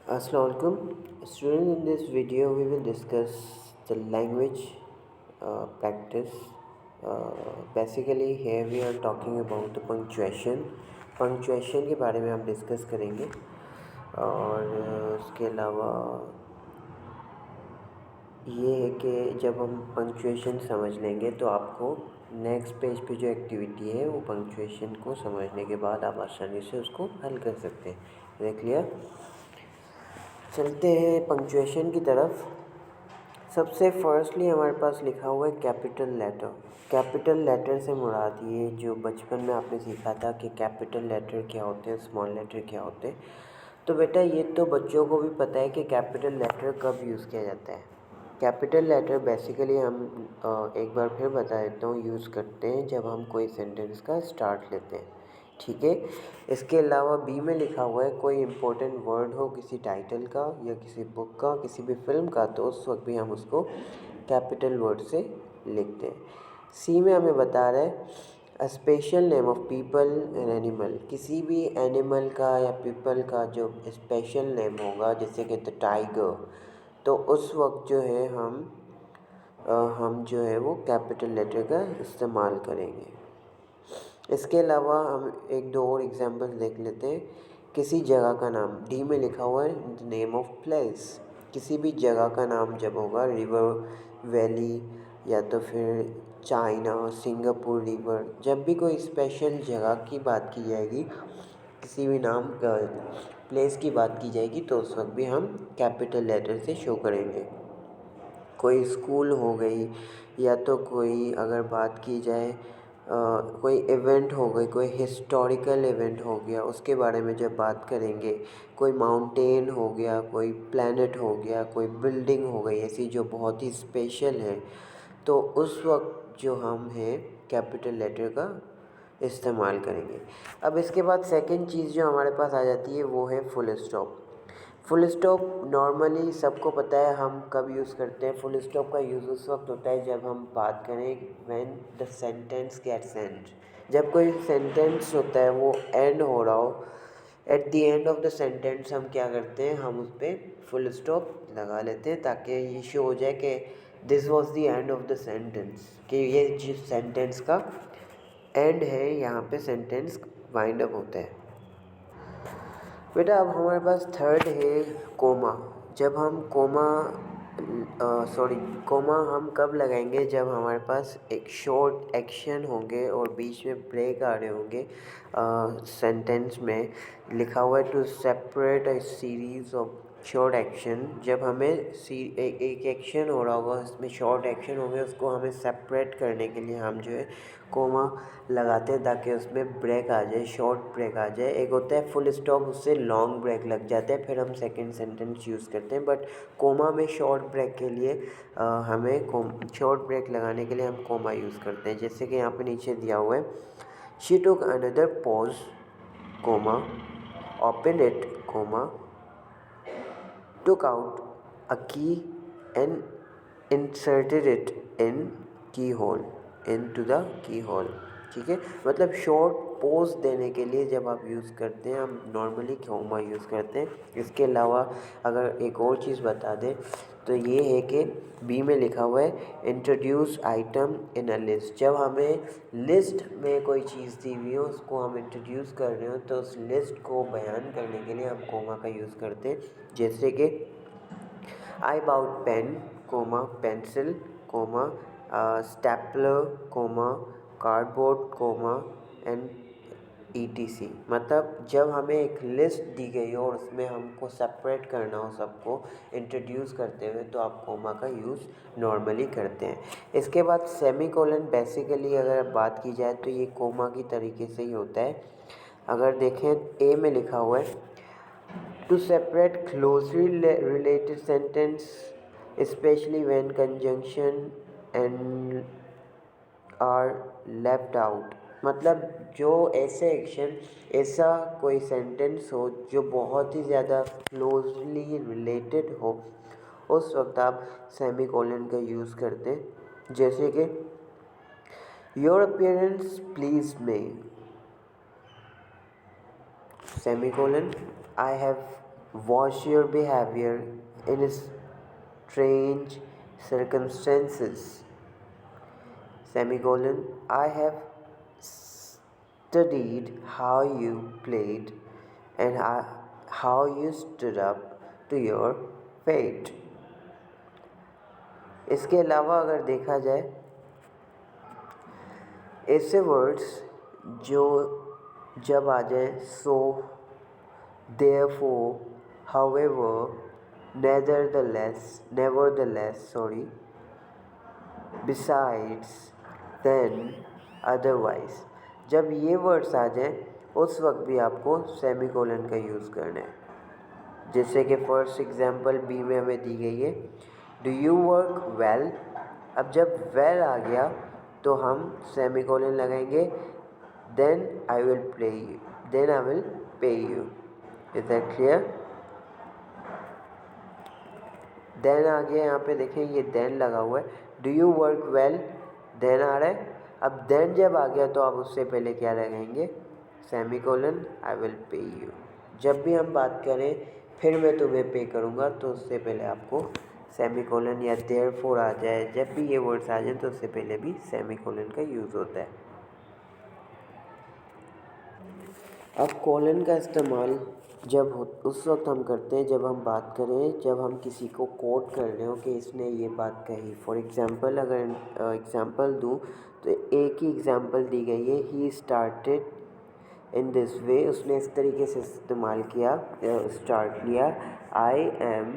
Assalamualaikum. Students, in this video we will discuss the language practice. Basically here we are talking about the punctuation. Punctuation के बारे में हम discuss करेंगे और उसके अलावा ये है कि जब हम पंक्चुएशन समझ लेंगे तो आपको नेक्स्ट पेज पे जो एक्टिविटी है वो पंक्चुएशन को समझने के बाद आप आसानी से उसको हल कर सकते हैं। देख लिया। चलते हैं पंक्चुएशन की तरफ। सबसे फर्स्टली हमारे पास लिखा हुआ है कैपिटल लेटर। कैपिटल लेटर से मुराद ये जो बचपन में आपने सीखा था कि कैपिटल लेटर क्या होते हैं, स्मॉल लेटर क्या होते हैं। तो बेटा ये तो बच्चों को भी पता है कि कैपिटल लेटर कब यूज़ किया जाता है। कैपिटल लेटर बेसिकली हम एक बार फिर बता देता हूँ, यूज़ करते हैं जब हम कोई सेंटेंस का स्टार्ट लेते हैं। ठीक है। इसके अलावा बी में लिखा हुआ है कोई इम्पोर्टेंट वर्ड हो किसी टाइटल का या किसी बुक का, किसी भी फिल्म का, तो उस वक्त भी हम उसको कैपिटल वर्ड से लिखते हैं। सी में हमें बता रहा है a special name of people and animal. किसी भी एनिमल का या पीपल का जो स्पेशल नेम होगा, जैसे कि द टाइगर, तो उस वक्त जो है हम जो है वो कैपिटल लेटर का इस्तेमाल करेंगे। इसके अलावा हम एक दो और एग्जांपल देख लेते हैं। किसी जगह का नाम, डी में लिखा हुआ है द नेम ऑफ प्लेस। किसी भी जगह का नाम जब होगा, रिवर वैली या तो फिर चाइना, सिंगापुर रिवर, जब भी कोई स्पेशल जगह की बात की जाएगी, किसी भी नाम का प्लेस की बात की जाएगी, तो उस वक्त भी हम कैपिटल लेटर से शो करेंगे। कोई स्कूल हो गई या तो कोई अगर बात की जाए कोई इवेंट हो गई, कोई हिस्टोरिकल इवेंट हो गया, उसके बारे में जब बात करेंगे, कोई माउंटेन हो गया, कोई प्लैनेट हो गया, कोई बिल्डिंग हो गई ऐसी जो बहुत ही स्पेशल है, तो उस वक्त जो हम हैं कैपिटल लेटर का इस्तेमाल करेंगे। अब इसके बाद सेकंड चीज़ जो हमारे पास आ जाती है वो है full stop. Full stop normally सबको पता है हम कब यूज़ करते हैं। फुल स्टॉप का यूज़ उस वक्त होता है जब हम बात करें when the sentence gets end. जब कोई सेंटेंस होता है वो एंड हो रहा हो, at the end of the sentence हम क्या करते हैं, हम उस पर फुल स्टॉप लगा लेते हैं ताकि ये शो हो जाए कि this was the end of the sentence, कि ये जिस सेंटेंस का एंड है यहाँ पे सेंटेंस वाइंड अप होता है। बेटा अब हमारे पास थर्ड है कोमा। जब हम कोमा हम कब लगाएंगे, जब हमारे पास एक शॉर्ट एक्शन होंगे और बीच में ब्रेक आ रहे होंगे। सेंटेंस में लिखा हुआ है to separate a series of short action. जब हमें एक एक्शन हो रहा होगा, उसमें शॉर्ट एक्शन होंगे, उसको हमें सेपरेट करने के लिए हम जो है कोमा लगाते हैं ताकि उसमें ब्रेक आ जाए, शॉर्ट ब्रेक आ जाए। एक होता है फुल स्टॉप, उससे लॉन्ग ब्रेक लग जाता है, फिर हम सेकंड सेंटेंस यूज़ करते हैं। बट कोमा में शॉर्ट ब्रेक के लिए हमें शॉर्ट ब्रेक लगाने के लिए हम कोमा यूज़ करते हैं। जैसे कि यहाँ पे नीचे दिया हुआ है she took another pause comma, open it comma, took out a key and inserted it in keyhole, into the keyhole। ठीक है, मतलब शॉर्ट पोज देने के लिए जब आप यूज़ करते हैं हम नॉर्मली कोमा यूज़ करते हैं। इसके अलावा अगर एक और चीज़ बता दें तो ये है कि बी में लिखा हुआ है introduce item in a list. जब हमें लिस्ट में कोई चीज़ दी हुई हो, उसको हम इंट्रोड्यूस कर रहे हो, तो उस लिस्ट को बयान करने के लिए हम कोमा का यूज़ करते हैं। जैसे कि I bought pen comma, pencil comma, stapler comma, cardboard comma and ETC। मतलब जब हमें एक लिस्ट दी गई हो और उसमें हमको सेपरेट करना हो सबको इंट्रोड्यूस करते हुए, तो आप कोमा का यूज़ नॉर्मली करते हैं। इसके बाद सेमीकोलन बेसिकली अगर बात की जाए तो ये कोमा की तरीके से ही होता है। अगर देखें ए में लिखा हुआ है to separate closely related sentence especially when conjunction and are left out। मतलब जो ऐसे एक्शन, ऐसा कोई सेंटेंस हो जो बहुत ही ज़्यादा क्लोजली रिलेटेड हो, उस वक्त आप सेमीकोलन का यूज़ करते हैं। जैसे कि your appearance please me semicolon, I have Watch your behavior in strange circumstances. Semicolon. I have studied how you played and how you stood up to your fate. इसके अलावा अगर देखा जाए ऐसे वर्ड्स जो जब आ जाए सो, therefore, however, nevertheless, besides, then, otherwise, जब ये वर्ड्स आ जाएं उस वक्त भी आपको सेमीकोलन का यूज़ करना है। जैसे कि फर्स्ट एग्जांपल बी में हमें दी गई है, डू यू वर्क वेल। अब जब वेल आ गया तो हम सेमीकोलन लगाएंगे, then I will pay you. Is that clear? Then आ गया, यहाँ पे देखें ये देन लगा हुआ है, do you work well, then आ रहा है। अब देन जब आ गया तो आप उससे पहले क्या लगाएंगे, semicolon, I will pay you. जब भी हम बात करें फिर मैं तुम्हें पे करूँगा तो उससे पहले आपको सेमीकोलन या देयरफॉर आ जाए, जब भी ये वर्ड्स आ जाए तो उससे पहले भी सेमीकोलन का यूज़ होता है। अब कोलन का इस्तेमाल उस वक्त हम करते हैं जब हम बात करें, जब हम किसी को कोट कर रहे हो कि इसने ये बात कही। फॉर एग्ज़ाम्पल अगर एग्ज़ाम्पल दूँ तो एक ही एग्ज़ाम्पल दी गई है, he started in this way, उसने इस तरीके से इस्तेमाल किया, स्टार्ट लिया, I am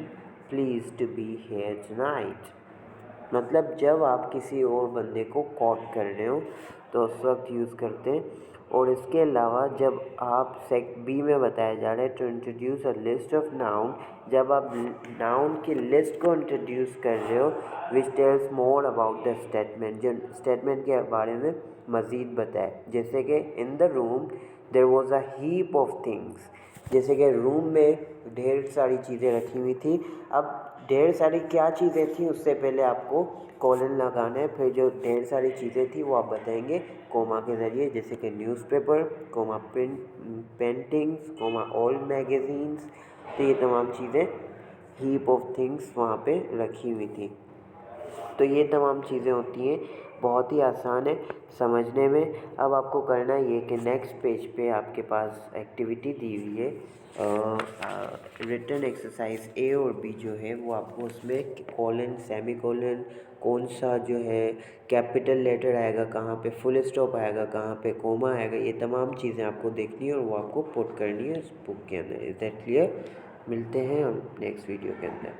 please to be here tonight. मतलब जब आप किसी और बंदे को कोट कर रहे हो तो उस वक्त यूज़ करते हैं। और इसके अलावा जब आप सेक्ट बी में बताया जा रहा है to introduce a list of noun, जब आप नाउन की लिस्ट को इंट्रोड्यूस कर रहे हो which tells more about the statement, जो स्टेटमेंट के बारे में मज़ीद बताए। जैसे कि in the room there was a heap of things, जैसे कि रूम में ढेर सारी चीज़ें रखी हुई थी। अब ढेर सारी क्या चीज़ें थी उससे पहले आपको कोलन लगाना है, फिर जो ढेर सारी चीज़ें थी वो आप बताएंगे कोमा के ज़रिए, जैसे कि newspaper, comma paintings, comma old magazines. तो ये तमाम चीज़ें हीप ऑफ थिंग्स वहाँ पे रखी हुई थी। तो ये तमाम चीज़ें होती हैं, बहुत ही आसान है समझने में। अब आपको करना ये कि नेक्स्ट पेज पे आपके पास एक्टिविटी दी हुई है, रिटन एक्सरसाइज ए और बी जो है वो आपको उसमें कोलन, सेमीकोलन, कौन सा जो है कैपिटल लेटर आएगा, कहाँ पे फुल स्टॉप आएगा, कहाँ पे कोमा आएगा, ये तमाम चीज़ें आपको देखनी है और वो आपको पुट करनी है इस बुक के अंदर। Is that clear? मिलते हैं हम नेक्स्ट वीडियो के अंदर।